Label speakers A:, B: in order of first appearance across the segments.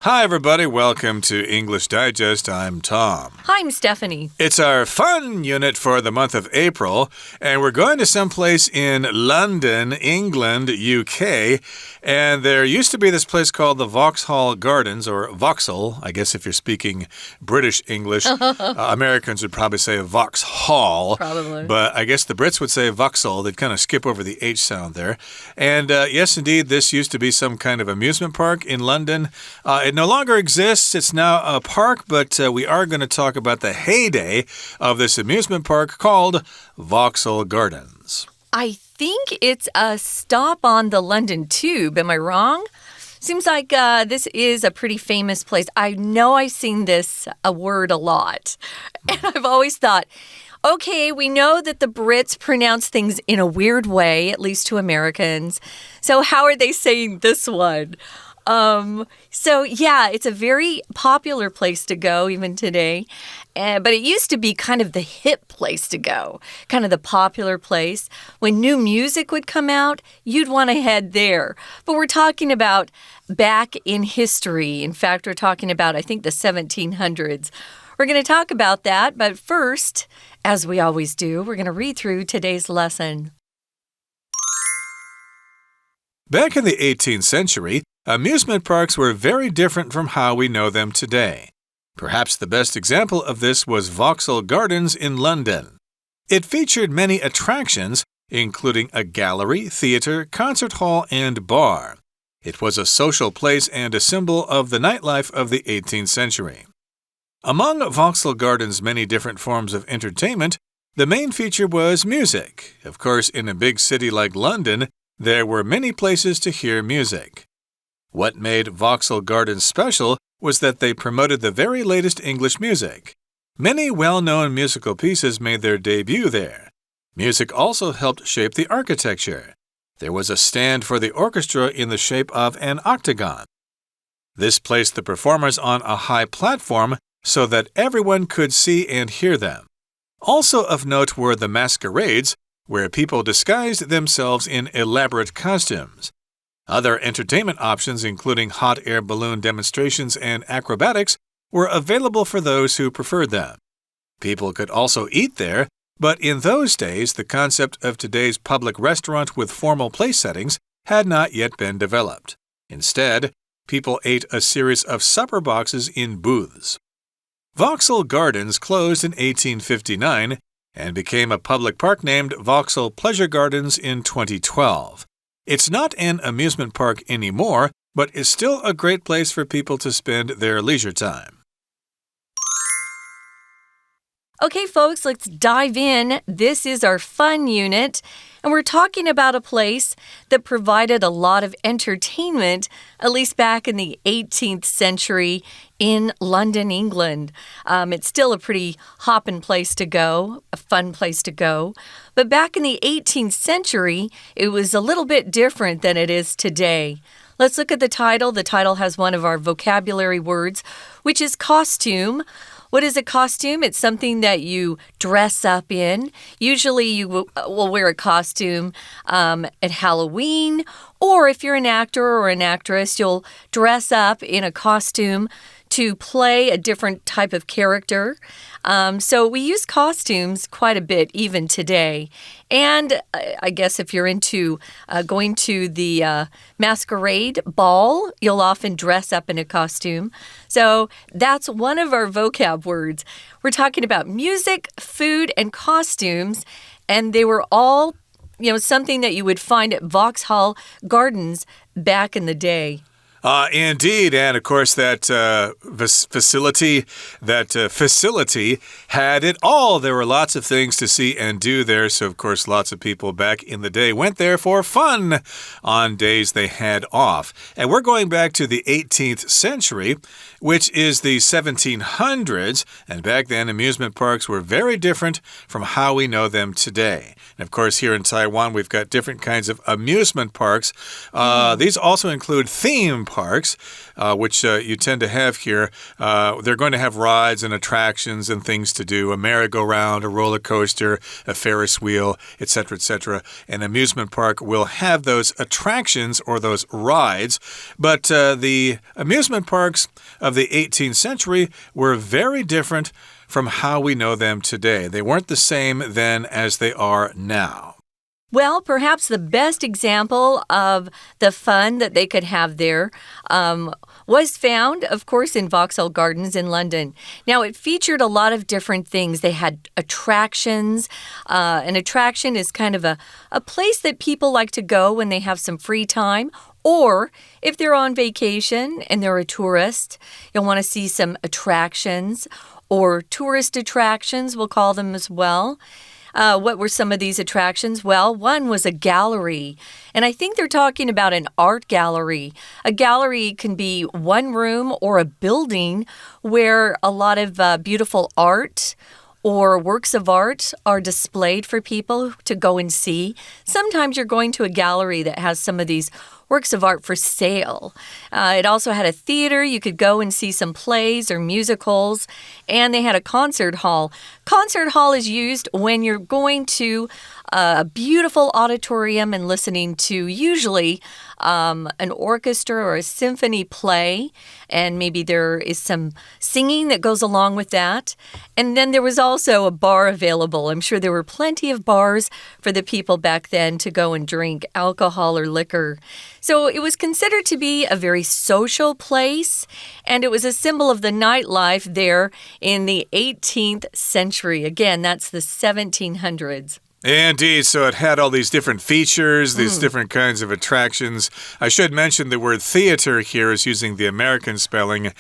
A: Hi, everybody. Welcome to English Digest. I'm Tom.
B: Hi, I'm Stephanie.
A: It's our fun unit for the month of April, and we're going to someplace in London, England, UK. And there used to be this place called the Vauxhall Gardens, or Vauxhall, I guess if you're speaking British English. Americans would probably say Vauxhall.
B: Probably.
A: But I guess the Brits would say Vauxhall. They'd kind of skip over the H sound there. And yes, indeed, this used to be some kind of amusement park in London. It no longer exists. It's now a park, but we are going to talk about the heyday of this amusement park called Vauxhall Gardens.
B: I think it's a stop on the London Tube. Am I wrong? Seems like this is a pretty famous place. I know I've seen this word a lot. And I've always thought, okay, we know that the Brits pronounce things in a weird way, at least to Americans. So how are they saying this one? So yeah, it's a very popular place to go even today. But it used to be kind of the hip place to go, kind of the popular place. When new music would come out, you'd want to head there. But we're talking about back in history. In fact, we're talking about, I think, the 1700s. We're going to talk about that. But first, as we always do, we're going to read through today's lesson.
A: Back in the 18th century, amusement parks were very different from how we know them today. Perhaps the best example of this was Vauxhall Gardens in London. It featured many attractions, including a gallery, theater, concert hall, and bar. It was a social place and a symbol of the nightlife of the 18th century. Among Vauxhall Gardens' many different forms of entertainment, the main feature was music. Of course, in a big city like London, there were many places to hear music. What made Vauxhall Gardens special was that they promoted the very latest English music. Many well-known musical pieces made their debut there. Music also helped shape the architecture. There was a stand for the orchestra in the shape of an octagon. This placed the performers on a high platform so that everyone could see and hear them. Also of note were the Masquerades, where people disguised themselves in elaborate costumes. Other entertainment options, including hot air balloon demonstrations and acrobatics, were available for those who preferred them. People could also eat there, but in those days, the concept of today's public restaurant with formal place settings had not yet been developed. Instead, people ate a series of supper boxes in booths. Vauxhall Gardens closed in 1859 and became a public park named Vauxhall Pleasure Gardens in 2012. It's not an amusement park anymore, but is still a great place for people to spend their leisure time.
B: Okay, folks, let's dive in. This is our fun unit, and we're talking about a place that provided a lot of entertainment, at least back in the 18th century in London, England. It's still a pretty hoppin' place to go, a fun place to go. But back in the 18th century, it was a little bit different than it is today. Let's look at the title. The title has one of our vocabulary words, which is costume. What is a costume? It's something that you dress up in. Usually you will wear a costume at Halloween, or if you're an actor or an actress, you'll dress up in a costume to play a different type of character. So we use costumes quite a bit even today. And I guess if you're into going to the masquerade ball, you'll often dress up in a costume. So that's one of our vocab words. We're talking about music, food, and costumes, and they were all, something that you would find at Vauxhall Gardens back in the day.
A: Indeed, and of course that facility had it all. There were lots of things to see and do there, so of course lots of people back in the day went there for fun on days they had off. And we're going back to the 18th century, which is the 1700s, and back then amusement parks were very different from how we know them today. And of course here in Taiwan we've got different kinds of amusement parks. These also include theme parks, which you tend to have here, they're going to have rides and attractions and things to do, a merry-go-round, a roller coaster, a Ferris wheel, etc., etc. An amusement park will have those attractions or those rides, but the amusement parks of the 18th century were very different from how we know them today. They weren't the same then as they are now.
B: Well, perhaps the best example of the fun that they could have there was found, of course, in Vauxhall Gardens in London. Now, it featured a lot of different things. They had attractions. An attraction is kind of a place that people like to go when they have some free time. Or if they're on vacation and they're a tourist, you'll want to see some attractions or tourist attractions, we'll call them as well. What were some of these attractions? Well, one was a gallery. And I think they're talking about an art gallery. A gallery can be one room or a building where a lot of beautiful art or works of art are displayed for people to go and see. Sometimes you're going to a gallery that has some of these works of art for sale. It also had a theater. You could go and see some plays or musicals. And they had a concert hall. Concert hall is used when you're going to a beautiful auditorium and listening to usually an orchestra or a symphony play. And maybe there is some singing that goes along with that. And then there was also a bar available. I'm sure there were plenty of bars for the people back then to go and drink alcohol or liquor. So it was considered to be a very social place, and it was a symbol of the nightlife there in the 18th century. Again, that's the 1700s.
A: Indeed, so it had all these different features, these different kinds of attractions. I should mention the word theater here is using the American spelling,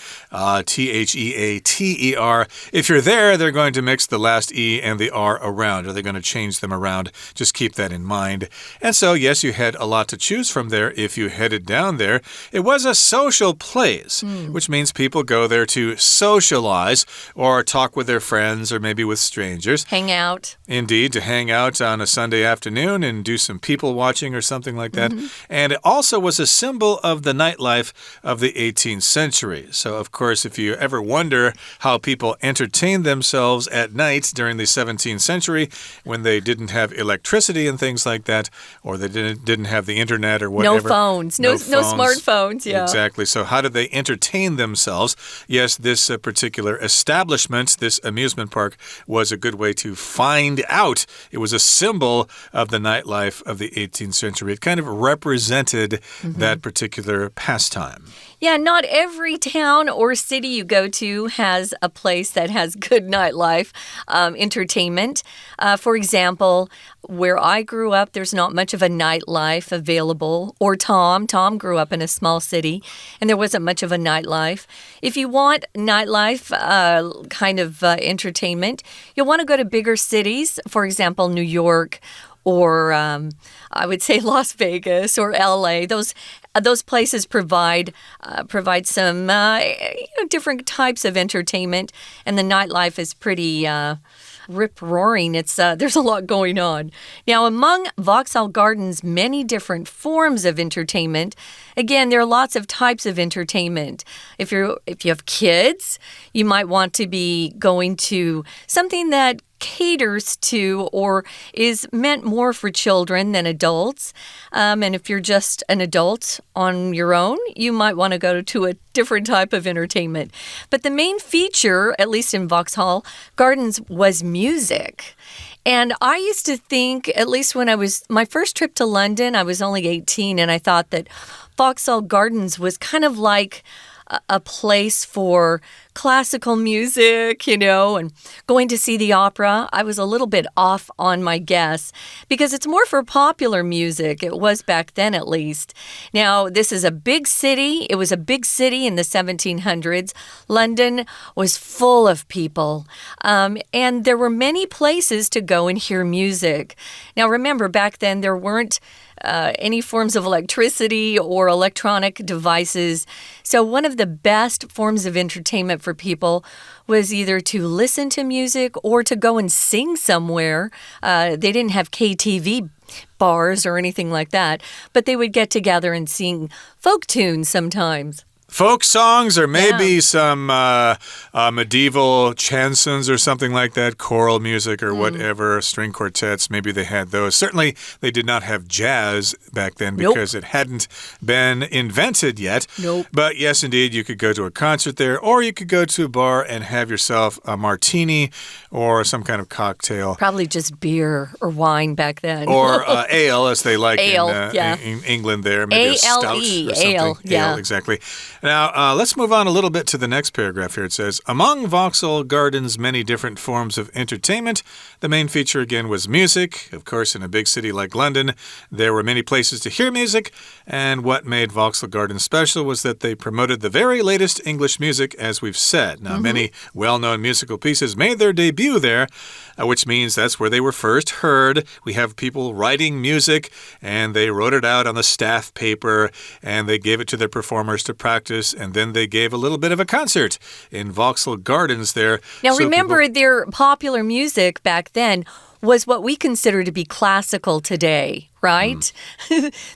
A: T-H-E-A-T-E-R. If you're there, they're going to mix the last E and the R around, or they're going to change them around. Just keep that in mind. And so, yes, you had a lot to choose from there if you headed down there. It was a social place, which means people go there to socialize or talk with their friends or maybe with strangers.
B: Hang out.
A: Indeed, to hang out on a Sunday afternoon and do some people watching or something like that. And it also was a symbol of the nightlife of the 18th century. So, of course, if you ever wonder how people entertained themselves at night during the 17th century when they didn't have electricity and things like that, or they didn't have the internet or whatever.
B: No phones. No smartphones. Yeah.
A: Exactly. So how did they entertain themselves? Yes, this particular establishment, this amusement park, was a good way to find out. It was a symbol of the nightlife of the 18th century. It kind of represented that particular pastime.
B: Yeah, not every town or city you go to has a place that has good nightlife entertainment. For example, where I grew up, there's not much of a nightlife available. Or Tom grew up in a small city, and there wasn't much of a nightlife. If you want nightlife kind of entertainment, you'll want to go to bigger cities, for example, New York, or I would say Las Vegas or LA. Those places provide some different types of entertainment, and the nightlife is pretty rip-roaring. There's a lot going on. Now, among Vauxhall Gardens' many different forms of entertainment, again, there are lots of types of entertainment. If you have kids, you might want to be going to something that caters to or is meant more for children than adults. And if you're just an adult on your own, you might want to go to a different type of entertainment. But the main feature, at least in Vauxhall Gardens, was music. And I used to think, at least when my first trip to London, I was only 18, and I thought that Vauxhall Gardens was kind of like a place for classical music, and going to see the opera. I was a little bit off on my guess because it's more for popular music. It was back then, at least. Now, this is a big city. It was a big city in the 1700s. London was full of people, and there were many places to go and hear music. Now, remember, back then there weren't any forms of electricity or electronic devices. So one of the best forms of entertainment for people was either to listen to music or to go and sing somewhere. They didn't have KTV bars or anything like that, but they would get together and sing folk tunes sometimes.
A: Folk songs or maybe some medieval chansons or something like that, choral music or whatever, string quartets, maybe they had those. Certainly, they did not have jazz back then because it hadn't been invented yet. But yes, indeed, you could go to a concert there or you could go to a bar and have yourself a martini or some kind of cocktail.
B: Probably just beer or wine back then.
A: Or ale, as they like
B: in
A: England there. Maybe a stout or something.
B: Ale,
A: ale, exactly. Now, let's move on a little bit to the next paragraph here. It says, among Vauxhall Gardens' many different forms of entertainment, the main feature again was music. Of course, in a big city like London, there were many places to hear music. And what made Vauxhall Gardens special was that they promoted the very latest English music, as we've said. Now, many well-known musical pieces made their debut there, which means that's where they were first heard. We have people writing music, and they wrote it out on the staff paper, and they gave it to their performers to practice, and then they gave a little bit of a concert in Vauxhall Gardens there.
B: Now, remember, their popular music back then was what we consider to be classical today, right?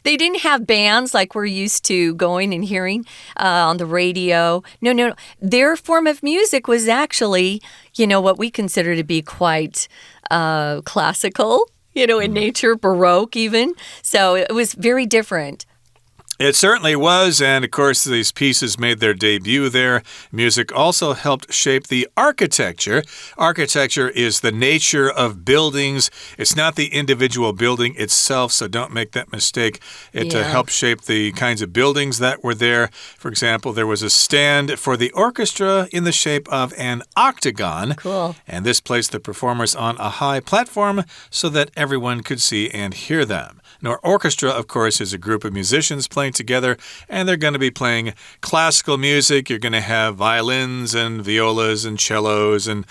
B: They didn't have bands like we're used to going and hearing on the radio. No. Their form of music was actually, what we consider to be quite classical, in nature, Baroque even. So it was very different.
A: It certainly was, and of course these pieces made their debut there. Music also helped shape the architecture. Architecture is the nature of buildings. It's not the individual building itself, so don't make that mistake. It helped shape the kinds of buildings that were there. For example, there was a stand for the orchestra in the shape of an octagon.
B: Cool.
A: And this placed the performers on a high platform so that everyone could see and hear them. Now, orchestra, of course, is a group of musicians playing together, and they're going to be playing classical music. You're going to have violins and violas and cellos and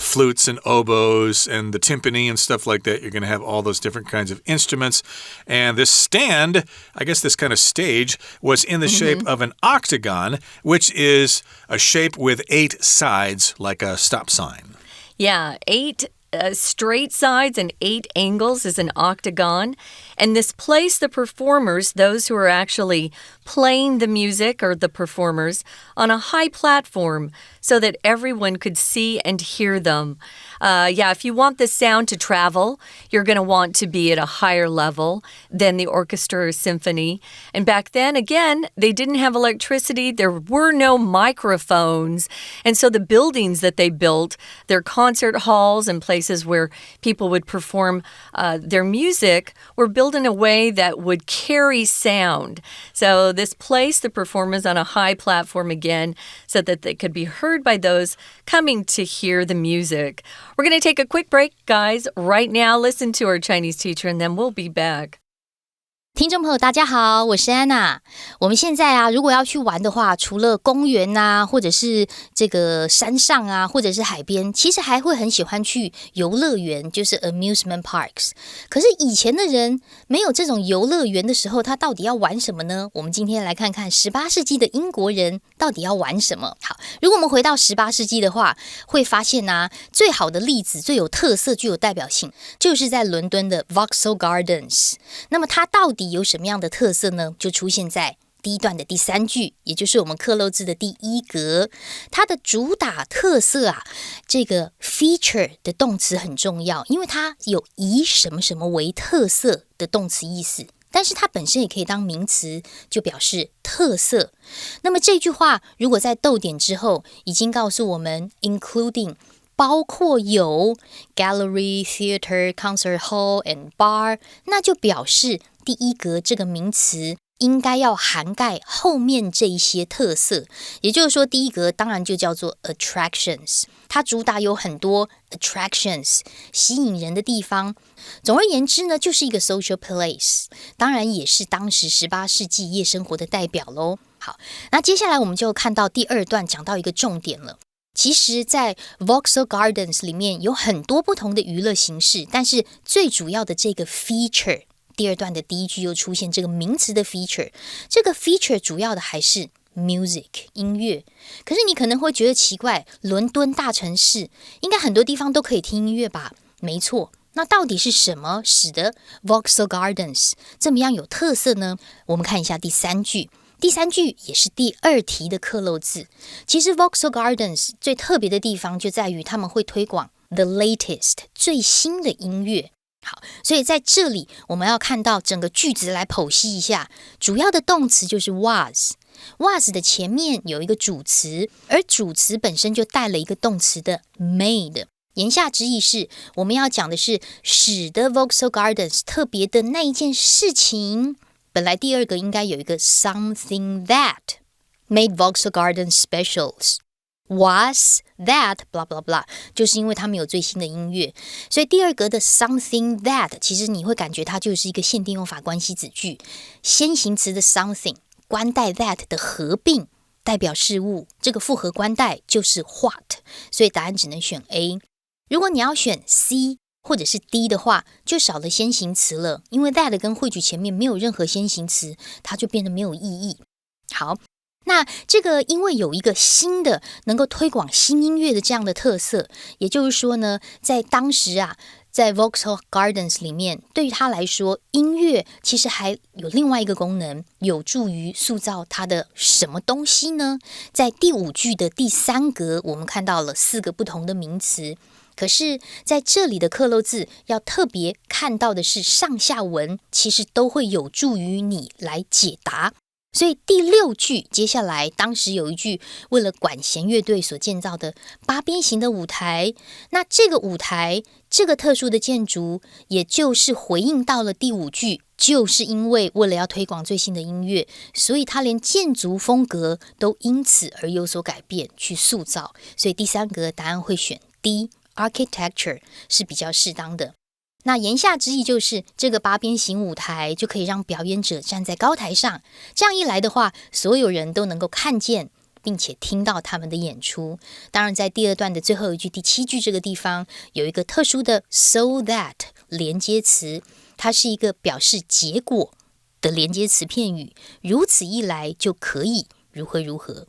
A: flutes and oboes and the timpani and stuff like that. You're going to have all those different kinds of instruments. And this stand, I guess this kind of stage, was in the shape of an octagon, which is a shape with 8 sides, like a stop sign.
B: Yeah, 8 straight sides and 8 angles is an octagon. And this placed the performers, those who are actually playing the music or the performers, on a high platform so that everyone could see and hear them. If you want the sound to travel, you're going to want to be at a higher level than the orchestra or symphony. And back then, again, they didn't have electricity. There were no microphones. And so the buildings that they built, their concert halls and places where people would perform their music, were built in a way that would carry sound. So this placed the performers on a high platform again so that they could be heard by those coming to hear the music. We're going to take a quick break, guys. Right now, listen to our Chinese teacher, and then we'll be back.
C: 听众朋友大家好，我是安娜。我们现在如果要去玩的话，除了公园或者是这个山上或者是海边，其实还会很喜欢去游乐园，就是 amusement parks。可是以前的人没有这种游乐园的时候，他到底要玩什么呢？我们今天来看看18世纪的英国人到底要玩什么。好，如果我们回到18世纪的话，会发现最好的例子、最有特色、具有代表性，就是在伦敦的 Vauxhall Gardens。那么它到底有什么样的特色呢？就出现在第一段的第3句，也就是我们课漏字的第1格。它的主打特色这个 feature 的动词很重要，因为它有以什么什么为特色的动词意思。但是它本身也可以当名词，就表示特色。那么这句话如果在逗点之后已经告诉我们 including包括有 gallery, theater, concert hall and bar， 那就表示第1格这个名词应该要涵盖后面这一些特色。也就是说第1格当然就叫做 attractions， 它主打有很多 attractions 吸引人的地方。总而言之呢，就是一个 social place， 当然也是当时18世纪夜生活的代表咯。好，那接下来我们就看到第2段讲到一个重点了。其实在 Vauxhall Gardens 里面有很多不同的娱乐形式，但是最主要的这个 feature， 第2段的第1句又出现这个名词的 feature， 这个 feature 主要的还是 music 音乐。可是你可能会觉得奇怪，伦敦大城市应该很多地方都可以听音乐吧？没错，那到底是什么使得 Vauxhall Gardens 这么样有特色呢？我们看一下第三句。第三句也是第2题的克漏字。其实 Vauxhall Gardens 最特别的地方就在于他们会推广 the latest 最新的音乐。好，所以在这里我们要看到整个句子来剖析一下，主要的动词就是 was 的前面有一个主词，而主词本身就带了一个动词的 made。言下之意是我们要讲的是使得 Vauxhall Gardens 特别的那一件事情。本来第2个应该有一个 something that made Vauxhall Gardens specials was that blah blah blah， 就是因为他们有最新的音乐，所以第2格的 something that 其实你会感觉它就是一个限定用法关系子句，先行词的 something 关代 that 的合并代表事物，这个复合关代就是 what， 所以答案只能选 A。 如果你要选 C或者是 D 的话，就少了先行词了，因为 that 跟汇句前面没有任何先行词，它就变得没有意义。好，那这个因为有一个新的能够推广新音乐的这样的特色，也就是说呢，在当时啊，在 Vauxhall Gardens 里面，对于他来说，音乐其实还有另外一个功能，有助于塑造他的什么东西呢？在第5句的第3格，我们看到了4个不同的名词。可是在这里的克漏字要特别看到的是上下文其实都会有助于你来解答。所以第6句接下来当时有一句为了管弦乐队所建造的8边形的舞台，那这个舞台这个特殊的建筑也就是回应到了第5句，就是因为为了要推广最新的音乐，所以它连建筑风格都因此而有所改变去塑造，所以第3格答案会选 D architecture 是比较适当的。那言下之意就是这个8边形舞台就可以让表演者站在高台上，这样一来的话，所有人都能够看见并且听到他们的演出。当然在第2段的最后一句第7句这个地方有一个特殊的 so that 连接词，它是一个表示结果的连接词片语，如此一来就可以如何如何。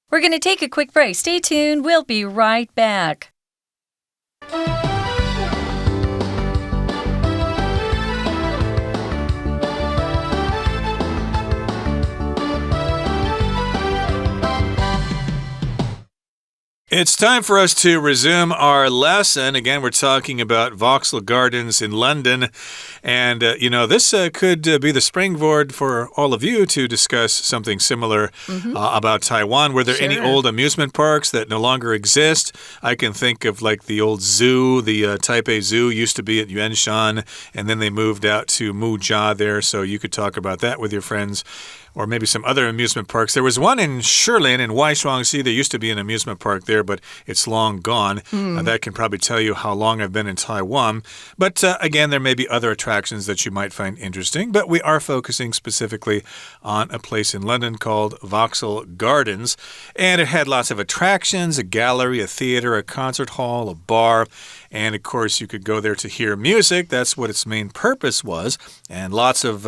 B: We're going to take a quick break. Stay tuned. We'll be right back.
A: It's time for us to resume our lesson. Again, we're talking about Vauxhall Gardens in London. And, this could be the springboard for all of you to discuss something similar about Taiwan. Were there any old amusement parks that no longer exist? I can think of like the old zoo. The Taipei Zoo used to be at Yuanshan, and then they moved out to Mujia there. So you could talk about that with your friends. Or maybe some other amusement parks. There was one in Shilin in Waishuangxi. There used to be an amusement park there, but it's long gone. That can probably tell you how long I've been in Taiwan. But again, there may be other attractions that you might find interesting. But we are focusing specifically on a place in London called Vauxhall Gardens. And it had lots of attractions, a gallery, a theater, a concert hall, a bar. And, of course, you could go there to hear music. That's what its main purpose was. And lots of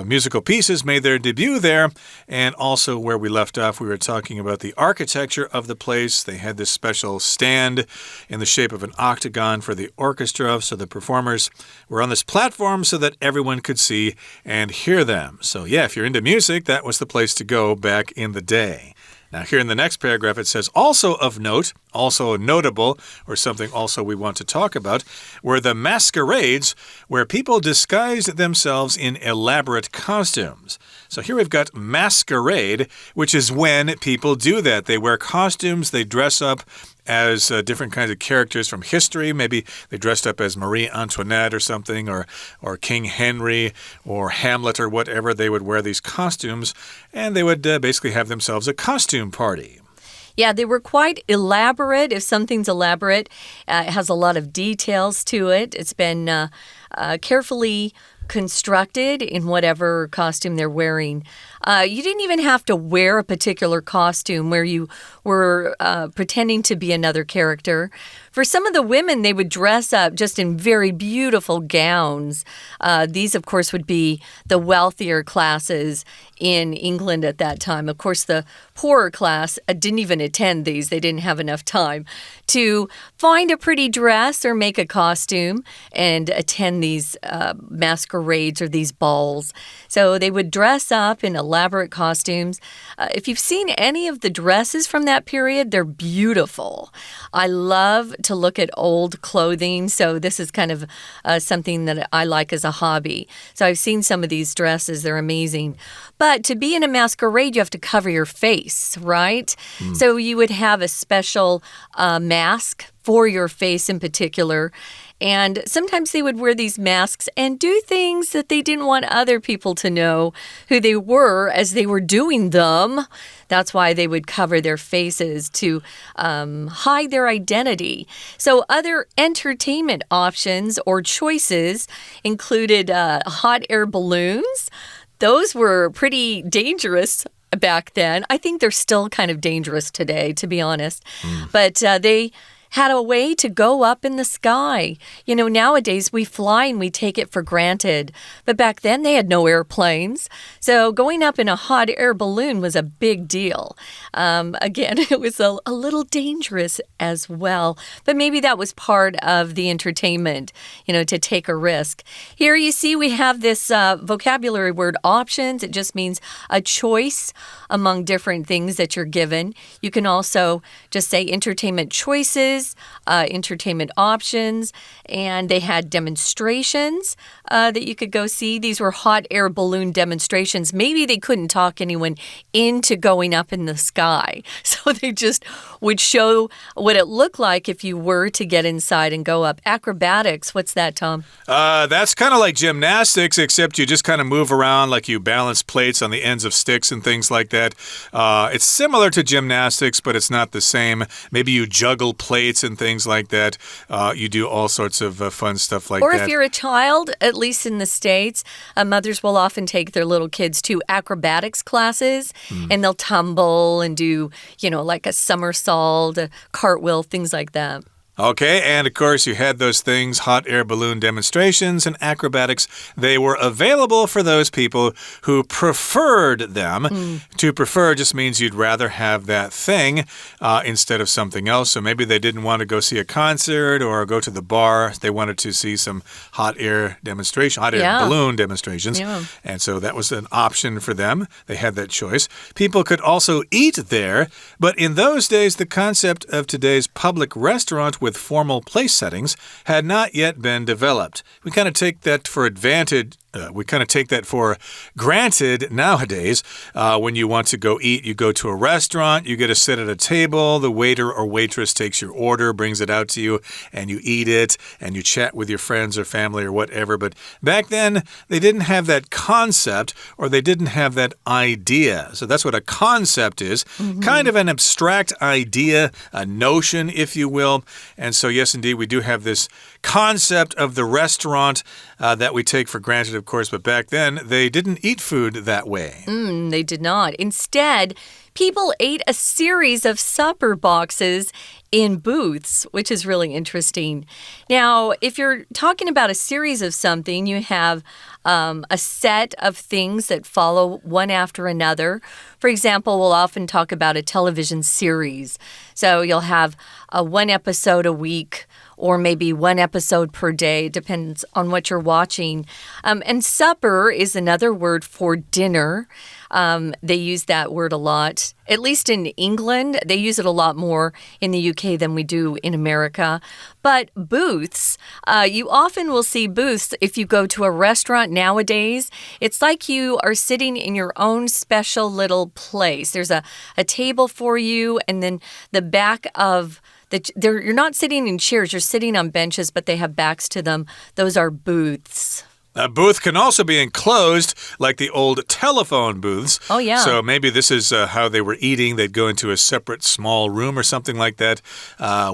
A: musical pieces made their debut there. And also where we left off, we were talking about the architecture of the place. They had this special stand in the shape of an octagon for the orchestra. So the performers were on this platform so that everyone could see and hear them. So, yeah, if you're into music, that was the place to go back in the day. Now, here in the next paragraph, it says, also of note, also notable, or something also we want to talk about, were the masquerades, where people disguised themselves in elaborate costumes. So here we've got masquerade, which is when people do that. They wear costumes, they dress up as different kinds of characters from history. Maybe they dressed up as Marie Antoinette or something, or King Henry, or Hamlet, or whatever. They would wear these costumes, and they would basically have themselves a costume party.
B: Yeah, they were quite elaborate. If something's elaborate, it has a lot of details to it. It's been carefully constructed in whatever costume they're wearing. You didn't even have to wear a particular costume where you were pretending to be another character. For some of the women, they would dress up just in very beautiful gowns. These, of course, would be the wealthier classes in England at that time. Of course, the poorer class didn't even attend these. They didn't have enough time to find a pretty dress or make a costume and attend these masquerades or these balls. So they would dress up in elaborate costumes. If you've seen any of the dresses from that period, they're beautiful. I love to look at old clothing, so this is kind of something that I like as a hobby. So I've seen some of these dresses. They're amazing. But to be in a masquerade, you have to cover your face, right? So you would have a special mask for your face in particular. And sometimes they would wear these masks and do things that they didn't want other people to know who they were as they were doing them. That's why they would cover their faces to hide their identity. So other entertainment options or choices included hot air balloons. Those were pretty dangerous back then. I think they're still kind of dangerous today, to be honest. But they had a way to go up in the sky. You know, nowadays we fly and we take it for granted. But back then they had no airplanes. So going up in a hot air balloon was a big deal. Again, it was a little dangerous as well. But maybe that was part of the entertainment, you know, to take a risk. Here you see we have this vocabulary word options. It just means a choice among different things that you're given. You can also just say entertainment choices. Entertainment options, and they had demonstrations that you could go see. These were hot air balloon demonstrations. Maybe they couldn't talk anyone into going up in the sky, so they just would show what it looked like if you were to get inside and go up. Acrobatics, what's that, Tom?
A: That's kind of like gymnastics, except you just kind of move around like you balance plates on the ends of sticks and things like that. It's similar to gymnastics, but it's not the same. Maybe you juggle plates and things like that. You do all sorts of fun stuff like that.
B: Or if you're a child, at least in the States, mothers will often take their little kids to acrobatics classes, and they'll tumble and do, you know, like a somersault, a cartwheel, things like that.
A: Okay, and of course you had those things, hot air balloon demonstrations and acrobatics. They were available for those people who preferred them. To prefer just means you'd rather have that thing instead of something else. So maybe they didn't want to go see a concert or go to the bar. They wanted to see some hot air balloon demonstrations. And so that was an option for them. They had that choice. People could also eat there, but in those days, the concept of today's public restaurant with formal place settings had not yet been developed. We kind of take that for granted nowadays. When you want to go eat, you go to a restaurant, you get to sit at a table, the waiter or waitress takes your order, brings it out to you, and you eat it, and you chat with your friends or family or whatever. But back then, they didn't have that concept, or they didn't have that idea. So that's what a concept is. Kind of an abstract idea, a notion, if you will. And so, yes, indeed, we do have this concept of the restaurant that we take for granted, of course, but back then they didn't eat food that way.
B: They did not. Instead, people ate a series of supper boxes in booths, which is really interesting. Now, if you're talking about a series of something, you have a set of things that follow one after another. For example, we'll often talk about a television series. So you'll have one episode a week, or maybe one episode per day. It depends on what you're watching. And supper is another word for dinner. They use that word a lot. At least in England, they use it a lot more in the UK than we do in America. But booths, you often will see booths if you go to a restaurant nowadays. It's like you are sitting in your own special little place. There's a table for you, and then the back of you're not sitting in chairs, you're sitting on benches, but they have backs to them. Those are booths.
A: A booth can also be enclosed, like the old telephone booths.
B: Oh, yeah.
A: So maybe this is how they were eating. They'd go into a separate small room or something like that.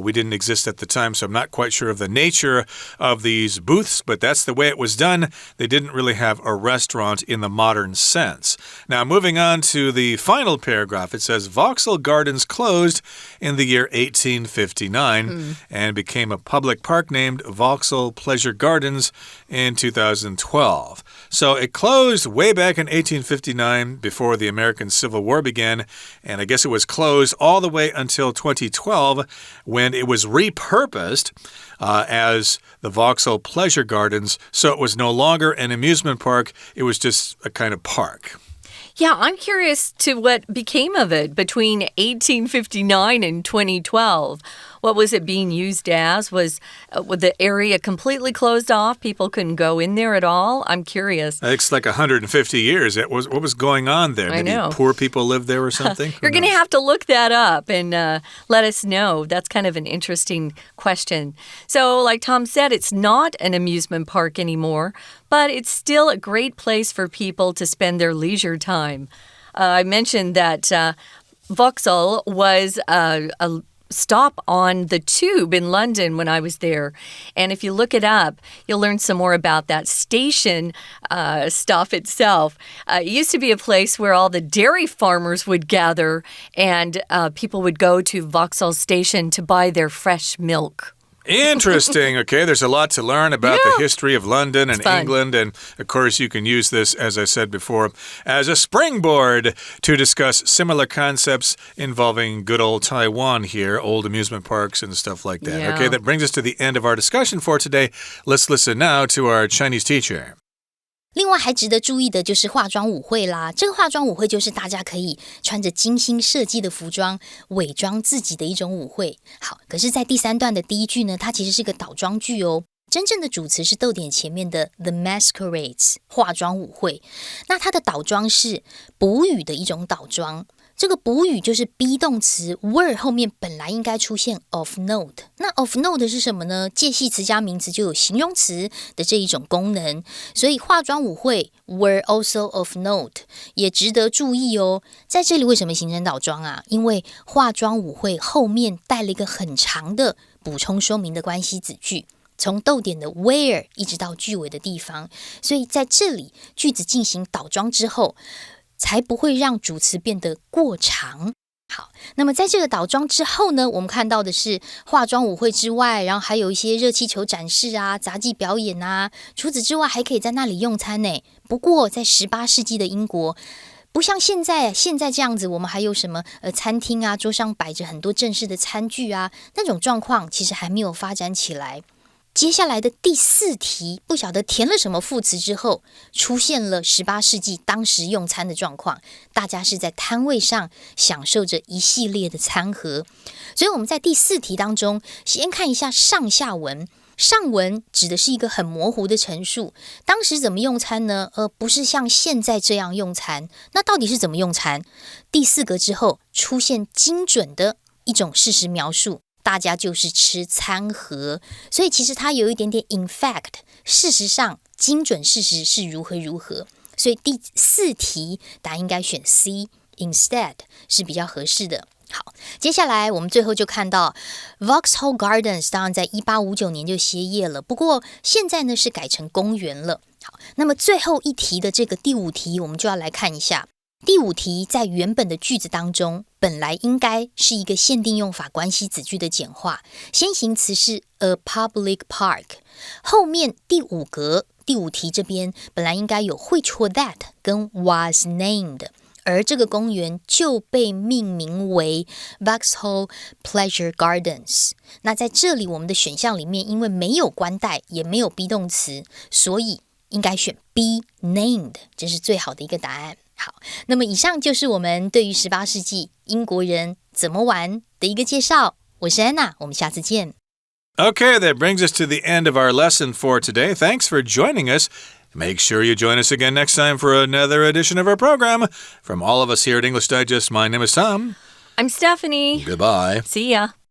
A: We didn't exist at the time, so I'm not quite sure of the nature of these booths, but that's the way it was done. They didn't really have a restaurant in the modern sense. Now, moving on to the final paragraph, it says, Vauxhall Gardens closed in the year 1859 and became a public park named Vauxhall Pleasure Gardens in 2012. So it closed way back in 1859 before the American Civil War began, and I guess it was closed all the way until 2012 when it was repurposed as the Vauxhall Pleasure Gardens. So it was no longer an amusement park, it was just a kind of park.
B: Yeah, I'm curious to what became of it between 1859 and 2012. What was it being used as? Was the area completely closed off? People couldn't go in there at all? I'm curious.
A: It's like 150 years. What was going on there?
B: I know.
A: Maybe poor people lived there or something?
B: You're going to have to look that up and let us know. That's kind of an interesting question. So, like Tom said, it's not an amusement park anymore, but it's still a great place for people to spend their leisure time. I mentioned that Vauxhall was a stop on the tube in London when I was there. And if you look it up, you'll learn some more about that station stop itself. It used to be a place where all the dairy farmers would gather and people would go to Vauxhall Station to buy their fresh milk.
A: Interesting. Okay, there's a lot to learn about the history of London and England. And, of course, you can use this, as I said before, as a springboard to discuss similar concepts involving good old Taiwan here, old amusement parks and stuff like that.
B: Yeah.
A: Okay, that brings us to the end of our discussion for today. Let's listen now to our Chinese teacher.
C: 另外还值得注意的就是化妆舞会啦，这个化妆舞会就是大家可以穿着精心设计的服装伪装自己的一种舞会。好，可是在第3段的第一句呢，它其实是个倒装句哦。真正的主词是逗点前面的 The Masquerades 化妆舞会，那它的倒装是补语的一种倒装。这个补语就是 be 动词 were 后面本来应该出现 of note。那 of note 是什么呢？介系词加名词就有形容词的这一种功能，所以化妆舞会 were also of note 也值得注意哦。在这里为什么形成倒装啊？因为化妆舞会后面带了一个很长的补充说明的关系子句。从逗点的 where 一直到句尾的地方，所以在这里句子进行倒装之后，才不会让主词变得过长。好，那么在这个倒装之后呢，我们看到的是化妆舞会之外，然后还有一些热气球展示啊、杂技表演啊，除此之外还可以在那里用餐呢。不过在18世纪的英国，不像现在这样子，我们还有什么餐厅啊，桌上摆着很多正式的餐具啊，那种状况其实还没有发展起来。接下来的第4题，不晓得填了什么副词之后，出现了18世纪当时用餐的状况，大家是在摊位上享受着一系列的餐盒。所以我们在第4题当中，先看一下上下文。上文指的是一个很模糊的陈述，当时怎么用餐呢？不是像现在这样用餐，那到底是怎么用餐？第4格之后出现精准的一种事实描述。大家就是吃餐盒，所以其实它有一点点 in fact， 事实上精准事实是如何，所以第4题答案应该选 C instead 是比较合适的。好，接下来我们最后就看到 Vauxhall Gardens 当然在1859年就歇业了，不过现在呢是改成公园了。好，那么最后一题的这个第5题我们就要来看一下。第5题在原本的句子当中，本来应该是一个限定用法关系子句的简化，先行词是 a public park， 后面第5格第5题这边本来应该有 which or that 跟 was named， 而这个公园就被命名为 Vauxhall Pleasure Gardens。 那在这里我们的选项里面因为没有关代也没有 be 动词，所以应该选 be named， 这是最好的一个答案。好，那么以上就是我们对于18世纪英国人怎么玩的一个介绍。我是安娜，我们下次见。
A: Okay, that brings us to the end of our lesson for today. Thanks for joining us. Make sure you join us again next time for another edition of our program. From all of us here at English Digest, my name is Tom.
B: I'm Stephanie.
A: Goodbye.
B: See ya.